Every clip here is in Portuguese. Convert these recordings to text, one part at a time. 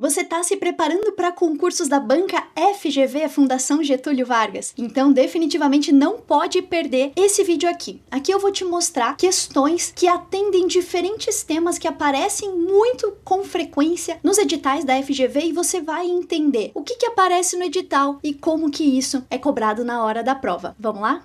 Você está se preparando para concursos da banca FGV, Fundação Getúlio Vargas? Então definitivamente não pode perder esse vídeo aqui. Aqui eu vou te mostrar questões que atendem diferentes temas que aparecem muito com frequência nos editais da FGV e você vai entender o que aparece no edital e como que isso é cobrado na hora da prova. Vamos lá?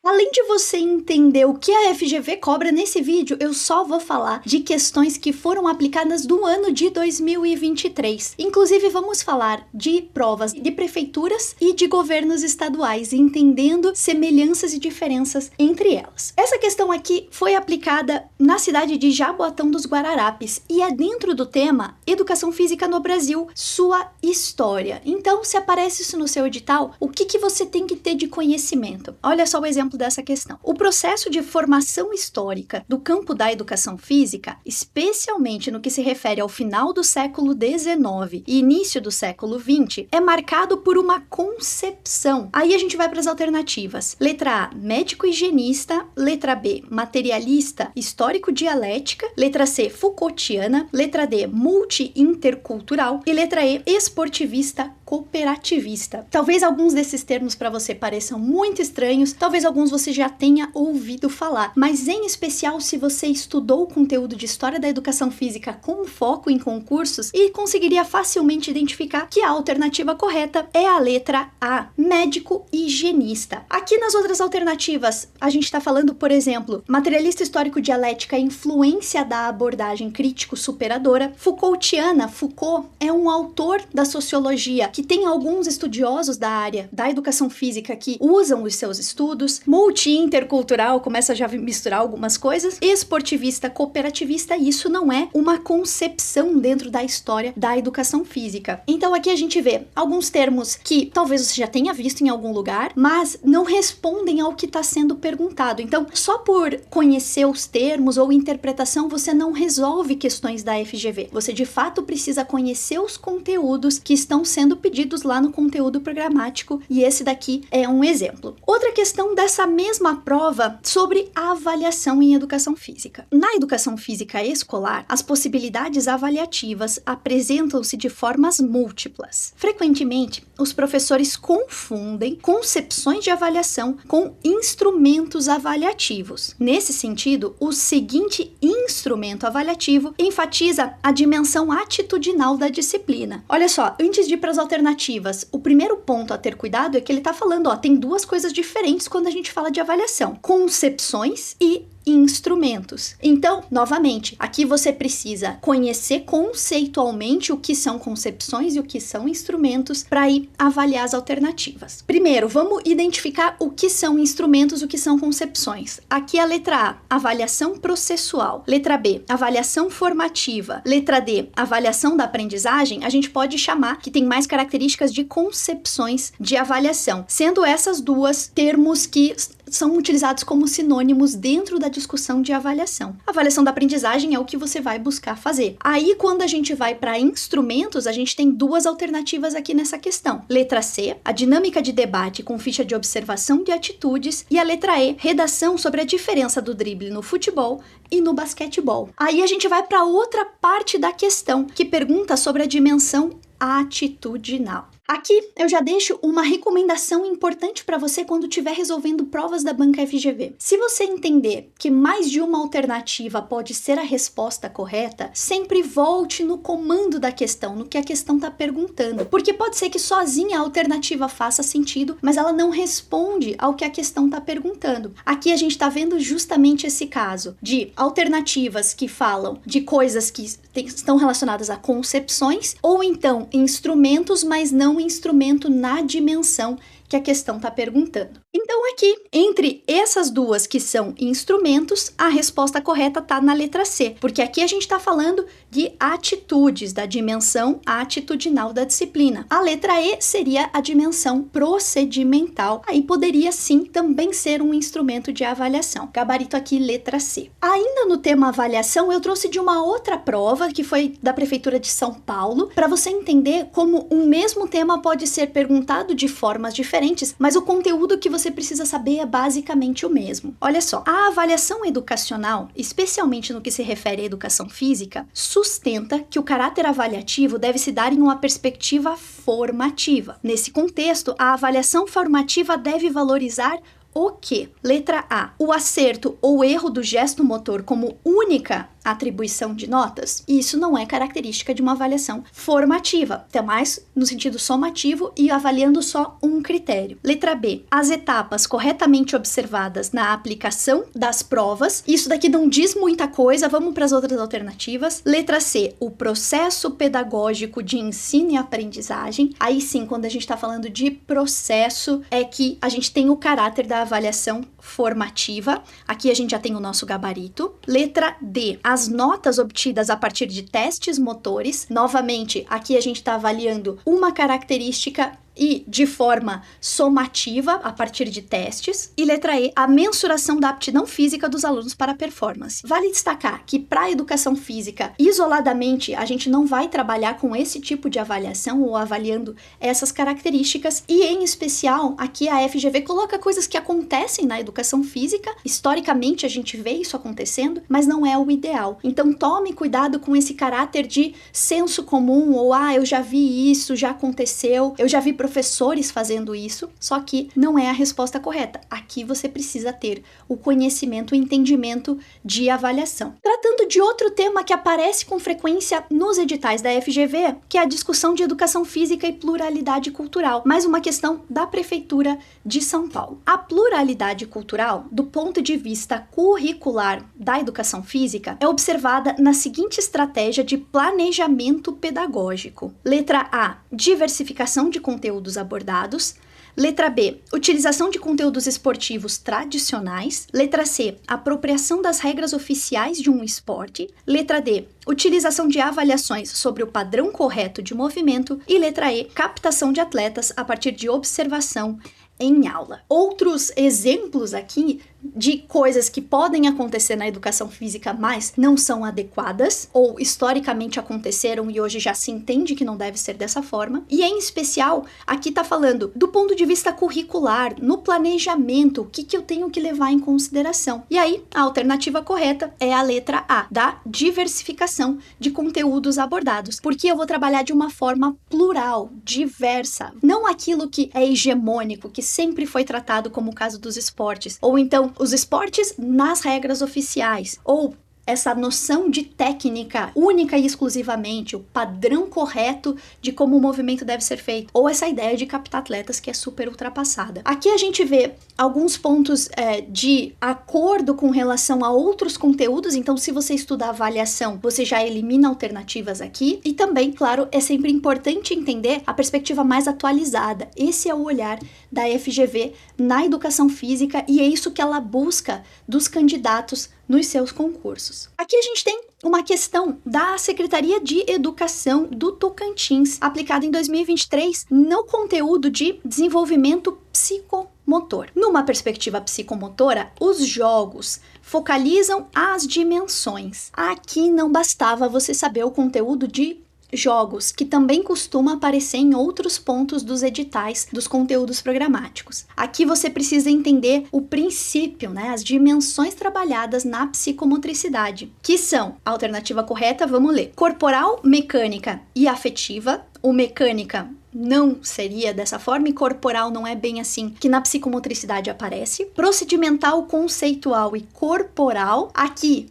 Além de você entender o que a FGV cobra nesse vídeo, eu só vou falar de questões que foram aplicadas do ano de 2023. Inclusive, vamos falar de provas de prefeituras e de governos estaduais, entendendo semelhanças e diferenças entre elas. Essa questão aqui foi aplicada na cidade de Jaboatão dos Guararapes e é dentro do tema Educação Física no Brasil, sua história. Então, se aparece isso no seu edital, o que você tem que ter de conhecimento? Olha só o exemplo dessa questão. O processo de formação histórica do campo da educação física, especialmente no que se refere ao final do século XIX e início do século XX, é marcado por uma concepção. Aí a gente vai para as alternativas. Letra A, médico higienista. Letra B, materialista histórico-dialética. Letra C, Foucaultiana. Letra D, multi-intercultural. E letra E, esportivista cooperativista. Talvez alguns desses termos para você pareçam muito estranhos, talvez alguns você já tenha ouvido falar, mas em especial se você estudou o conteúdo de História da Educação Física com foco em concursos e conseguiria facilmente identificar que a alternativa correta é a letra A, médico higienista. Aqui nas outras alternativas, a gente está falando, por exemplo, materialista histórico-dialética, influência da abordagem crítico-superadora. Foucaultiana, Foucault é um autor da sociologia que tem alguns estudiosos da área da educação física que usam os seus estudos. Multi-intercultural, começa já a misturar algumas coisas. Esportivista, cooperativista, isso não é uma concepção dentro da história da educação física. Então aqui a gente vê alguns termos que talvez você já tenha visto em algum lugar, mas não respondem ao que está sendo perguntado. Então, só por conhecer os termos ou interpretação, você não resolve questões da FGV. Você de fato precisa conhecer os conteúdos que estão sendo pedidos lá no conteúdo programático, e esse daqui é um exemplo. Outra questão dessa mesma prova sobre a avaliação em educação física. Na educação física escolar, as possibilidades avaliativas apresentam-se de formas múltiplas. Frequentemente, os professores confundem concepções de avaliação com instrumentos avaliativos. Nesse sentido, o seguinte instrumento avaliativo enfatiza a dimensão atitudinal da disciplina. Olha só, antes de ir para as alternativas, o primeiro ponto a ter cuidado é que ele está falando, tem duas coisas diferentes quando a gente fala de avaliação: concepções e instrumentos. Então, novamente, aqui você precisa conhecer conceitualmente o que são concepções e o que são instrumentos para ir avaliar as alternativas. Primeiro, vamos identificar o que são instrumentos, o que são concepções. Aqui a letra A, avaliação processual. Letra B, avaliação formativa. Letra D, avaliação da aprendizagem. A gente pode chamar que tem mais características de concepções de avaliação, sendo essas duas termos que são utilizados como sinônimos dentro da discussão de avaliação. A avaliação da aprendizagem é o que você vai buscar fazer. Aí, quando a gente vai para instrumentos, a gente tem duas alternativas aqui nessa questão. Letra C, a dinâmica de debate com ficha de observação de atitudes, e a letra E, redação sobre a diferença do drible no futebol e no basquetebol. Aí a gente vai para outra parte da questão, que pergunta sobre a dimensão atitudinal. Aqui eu já deixo uma recomendação importante para você quando estiver resolvendo provas da banca FGV. Se você entender que mais de uma alternativa pode ser a resposta correta, sempre volte no comando da questão, no que a questão está perguntando. Porque pode ser que sozinha a alternativa faça sentido, mas ela não responde ao que a questão está perguntando. Aqui a gente está vendo justamente esse caso de alternativas que falam de coisas que estão relacionadas a concepções, ou então instrumentos, mas não instrumento na dimensão que a questão está perguntando. Então aqui, entre essas duas que são instrumentos, a resposta correta está na letra C, porque aqui a gente está falando de atitudes, da dimensão atitudinal da disciplina. A letra E seria a dimensão procedimental, aí poderia sim também ser um instrumento de avaliação. Gabarito aqui, letra C. Ainda no tema avaliação, eu trouxe de uma outra prova, que foi da Prefeitura de São Paulo, para você entender como um mesmo tema pode ser perguntado de formas diferentes diferentes, mas o conteúdo que você precisa saber é basicamente o mesmo. Olha só, a avaliação educacional, especialmente no que se refere à educação física, sustenta que o caráter avaliativo deve se dar em uma perspectiva formativa. Nesse contexto, a avaliação formativa deve valorizar o quê? Letra A. O acerto ou erro do gesto motor como única atribuição de notas? Isso não é característica de uma avaliação formativa, até mais no sentido somativo e avaliando só um critério. Letra B. As etapas corretamente observadas na aplicação das provas. Isso daqui não diz muita coisa, vamos para as outras alternativas. Letra C. O processo pedagógico de ensino e aprendizagem. Aí sim, quando a gente está falando de processo, é que a gente tem o caráter da avaliação formativa. Aqui a gente já tem o nosso gabarito. Letra D. As notas obtidas a partir de testes motores. Novamente, aqui a gente está avaliando uma característica e de forma somativa a partir de testes. E letra E, a mensuração da aptidão física dos alunos para a performance. Vale destacar que para a educação física, isoladamente, a gente não vai trabalhar com esse tipo de avaliação ou avaliando essas características e, em especial, aqui a FGV coloca coisas que acontecem na educação física. Historicamente, a gente vê isso acontecendo, mas não é o ideal. Então, tome cuidado com esse caráter de senso comum ou, eu já vi isso, já aconteceu, eu já vi professores fazendo isso, só que não é a resposta correta. Aqui você precisa ter o conhecimento, o entendimento de avaliação. Tratando de outro tema que aparece com frequência nos editais da FGV, que é a discussão de educação física e pluralidade cultural, mais uma questão da Prefeitura de São Paulo. A pluralidade cultural, do ponto de vista curricular da educação física, é observada na seguinte estratégia de planejamento pedagógico. Letra A, diversificação de conteúdos abordados. Letra B, utilização de conteúdos esportivos tradicionais. Letra C, apropriação das regras oficiais de um esporte. Letra D, utilização de avaliações sobre o padrão correto de movimento. E letra E, captação de atletas a partir de observação em aula. Outros exemplos aqui de coisas que podem acontecer na educação física, mas não são adequadas, ou historicamente aconteceram e hoje já se entende que não deve ser dessa forma. E em especial, aqui tá falando do ponto de vista curricular, no planejamento, o que eu tenho que levar em consideração. E aí, a alternativa correta é a letra A, da diversificação de conteúdos abordados, porque eu vou trabalhar de uma forma plural, diversa, não aquilo que é hegemônico, que sempre foi tratado como o caso dos esportes, ou então os esportes nas regras oficiais, ou essa noção de técnica única e exclusivamente, o padrão correto de como o movimento deve ser feito, ou essa ideia de captar atletas que é super ultrapassada. Aqui a gente vê alguns pontos de acordo com relação a outros conteúdos, então se você estuda avaliação, você já elimina alternativas aqui, e também, claro, é sempre importante entender a perspectiva mais atualizada. Esse é o olhar da FGV na educação física e é isso que ela busca dos candidatos nos seus concursos. Aqui a gente tem uma questão da Secretaria de Educação do Tocantins, aplicada em 2023 no conteúdo de desenvolvimento psicomotor. Numa perspectiva psicomotora, os jogos focalizam as dimensões. Aqui não bastava você saber o conteúdo de jogos, que também costuma aparecer em outros pontos dos editais dos conteúdos programáticos. Aqui você precisa entender o princípio, as dimensões trabalhadas na psicomotricidade, que são, a alternativa correta, vamos ler, corporal, mecânica e afetiva. O mecânica não seria dessa forma e corporal não é bem assim que na psicomotricidade aparece. Procedimental, conceitual e corporal, aqui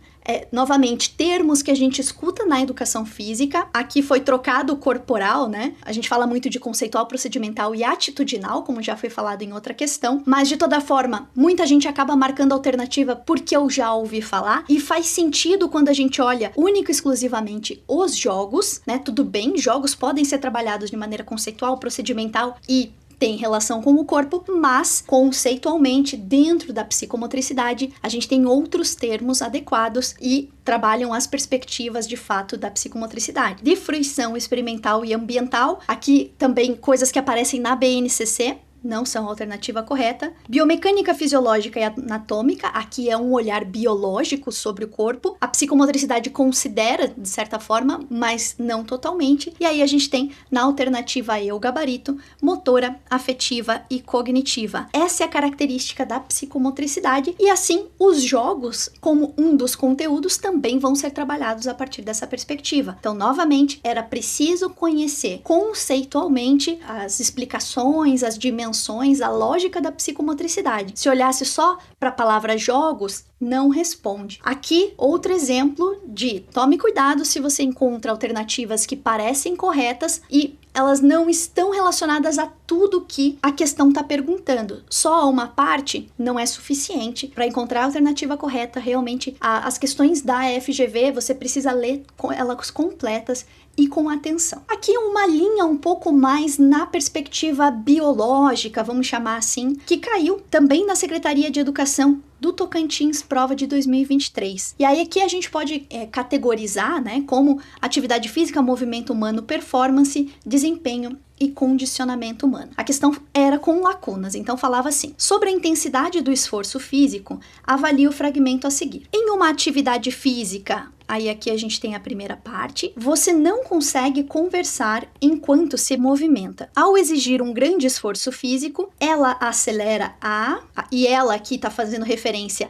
novamente, termos que a gente escuta na educação física. Aqui foi trocado o corporal, A gente fala muito de conceitual, procedimental e atitudinal, como já foi falado em outra questão. Mas, de toda forma, muita gente acaba marcando alternativa porque eu já ouvi falar. E faz sentido quando a gente olha único e exclusivamente os jogos, Tudo bem, jogos podem ser trabalhados de maneira conceitual, procedimental e tem relação com o corpo, mas conceitualmente, dentro da psicomotricidade, a gente tem outros termos adequados e trabalham as perspectivas de fato da psicomotricidade. De fruição experimental e ambiental, aqui também coisas que aparecem na BNCC, não são a alternativa correta. Biomecânica fisiológica e anatômica, aqui é um olhar biológico sobre o corpo. A psicomotricidade considera, de certa forma, mas não totalmente. E aí a gente tem, na alternativa E, o gabarito, motora, afetiva e cognitiva. Essa é a característica da psicomotricidade e assim os jogos, como um dos conteúdos, também vão ser trabalhados a partir dessa perspectiva. Então, novamente, era preciso conhecer conceitualmente as explicações, as dimensões, a lógica da psicomotricidade. Se olhasse só para a palavra jogos, não responde. Aqui, outro exemplo de tome cuidado se você encontra alternativas que parecem corretas e elas não estão relacionadas a tudo que a questão está perguntando. Só uma parte não é suficiente para encontrar a alternativa correta. Realmente, as questões da FGV, você precisa ler elas completas e com atenção. Aqui uma linha um pouco mais na perspectiva biológica, vamos chamar assim, que caiu também na Secretaria de Educação do Tocantins, prova de 2023. E aí aqui a gente pode categorizar, né, como atividade física, movimento humano, performance, desempenho e condicionamento humano. A questão era com lacunas, então falava assim: sobre a intensidade do esforço físico, avalie o fragmento a seguir. Em uma atividade física, aí aqui a gente tem a primeira parte, você não consegue conversar enquanto se movimenta. Ao exigir um grande esforço físico, ela acelera e ela aqui está fazendo referência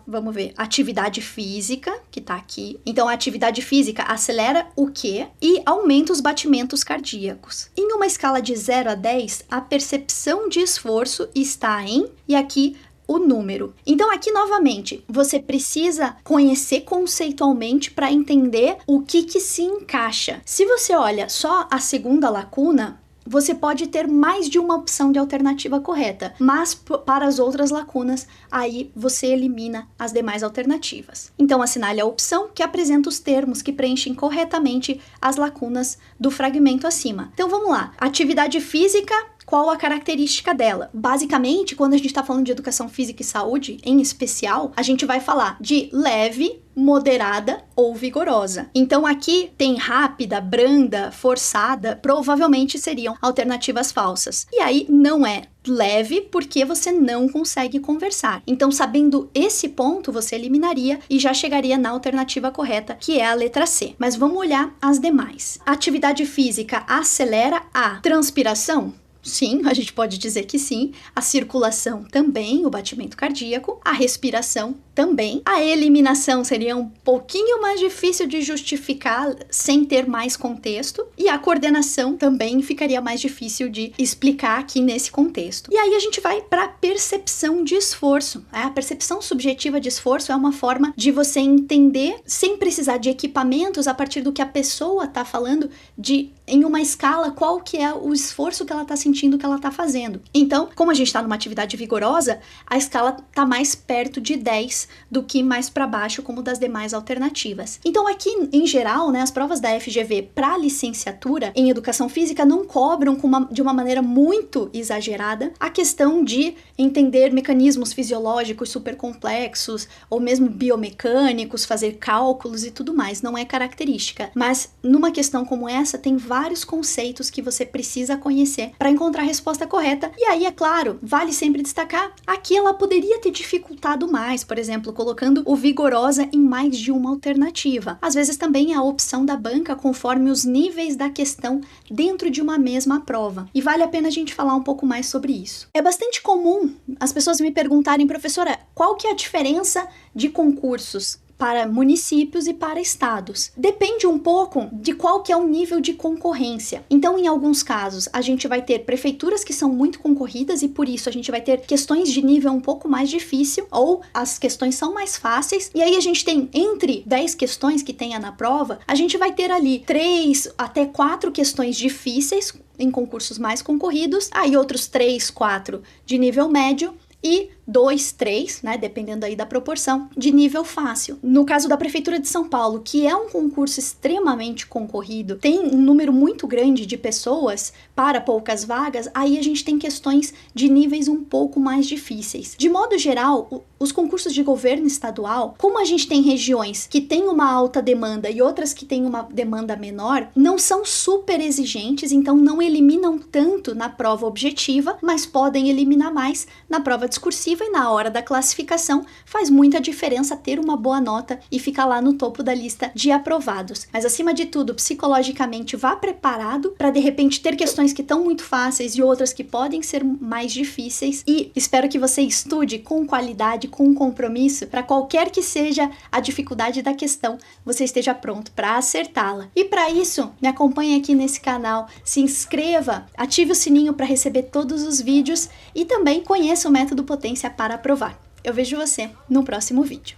vamos ver, atividade física, que tá aqui. Então, a atividade física acelera o quê? E aumenta os batimentos cardíacos. Em uma escala de 0 a 10, a percepção de esforço está em, e aqui, o número. Então, aqui, novamente, você precisa conhecer conceitualmente para entender o que se encaixa. Se você olha só a segunda lacuna, você pode ter mais de uma opção de alternativa correta, mas para as outras lacunas, aí você elimina as demais alternativas. Então, assinale a opção que apresenta os termos que preenchem corretamente as lacunas do fragmento acima. Então, vamos lá. Atividade física, qual a característica dela? Basicamente, quando a gente está falando de educação física e saúde, em especial, a gente vai falar de leve, moderada ou vigorosa. Então aqui tem rápida, branda, forçada, provavelmente seriam alternativas falsas. E aí não é leve porque você não consegue conversar. Então, sabendo esse ponto, você eliminaria e já chegaria na alternativa correta, que é a letra C. Mas vamos olhar as demais. A atividade física acelera a transpiração? Sim, a gente pode dizer que sim. A circulação também, o batimento cardíaco. A respiração também. A eliminação seria um pouquinho mais difícil de justificar sem ter mais contexto. E a coordenação também ficaria mais difícil de explicar aqui nesse contexto. E aí a gente vai para a percepção de esforço. A percepção subjetiva de esforço é uma forma de você entender, sem precisar de equipamentos, a partir do que a pessoa está falando, em uma escala, qual que é o esforço que ela está sentindo que ela está fazendo. Então, como a gente está numa atividade vigorosa, a escala está mais perto de 10 do que mais para baixo, como das demais alternativas. Então, aqui, em geral, né, as provas da FGV para licenciatura em Educação Física não cobram de uma maneira muito exagerada a questão de entender mecanismos fisiológicos super complexos, ou mesmo biomecânicos, fazer cálculos e tudo mais. Não é característica. Mas, numa questão como essa, tem vários conceitos que você precisa conhecer para encontrar a resposta correta. E aí, é claro, vale sempre destacar, aqui ela poderia ter dificultado mais, por exemplo, colocando o vigorosa em mais de uma alternativa. Às vezes também é a opção da banca conforme os níveis da questão dentro de uma mesma prova. E vale a pena a gente falar um pouco mais sobre isso. É bastante comum as pessoas me perguntarem, professora, qual que é a diferença de concursos para municípios e para estados? Depende um pouco de qual que é o nível de concorrência. Então, em alguns casos, a gente vai ter prefeituras que são muito concorridas e por isso a gente vai ter questões de nível um pouco mais difícil ou as questões são mais fáceis. E aí a gente tem, entre 10 questões que tenha na prova, a gente vai ter ali 3 até 4 questões difíceis em concursos mais concorridos, aí outros 3, 4 de nível médio e 2, 3, né, dependendo aí da proporção, de nível fácil. No caso da Prefeitura de São Paulo, que é um concurso extremamente concorrido, tem um número muito grande de pessoas para poucas vagas, aí a gente tem questões de níveis um pouco mais difíceis. De modo geral, os concursos de governo estadual, como a gente tem regiões que têm uma alta demanda e outras que têm uma demanda menor, não são super exigentes, então não eliminam tanto na prova objetiva, mas podem eliminar mais na prova discursiva, e na hora da classificação faz muita diferença ter uma boa nota e ficar lá no topo da lista de aprovados. Mas acima de tudo, psicologicamente vá preparado para de repente ter questões que estão muito fáceis e outras que podem ser mais difíceis, e espero que você estude com qualidade, com compromisso, para qualquer que seja a dificuldade da questão, você esteja pronto para acertá-la. E para isso, me acompanhe aqui nesse canal, se inscreva, ative o sininho para receber todos os vídeos e também conheça o método Potência para aprovar. Eu vejo você no próximo vídeo.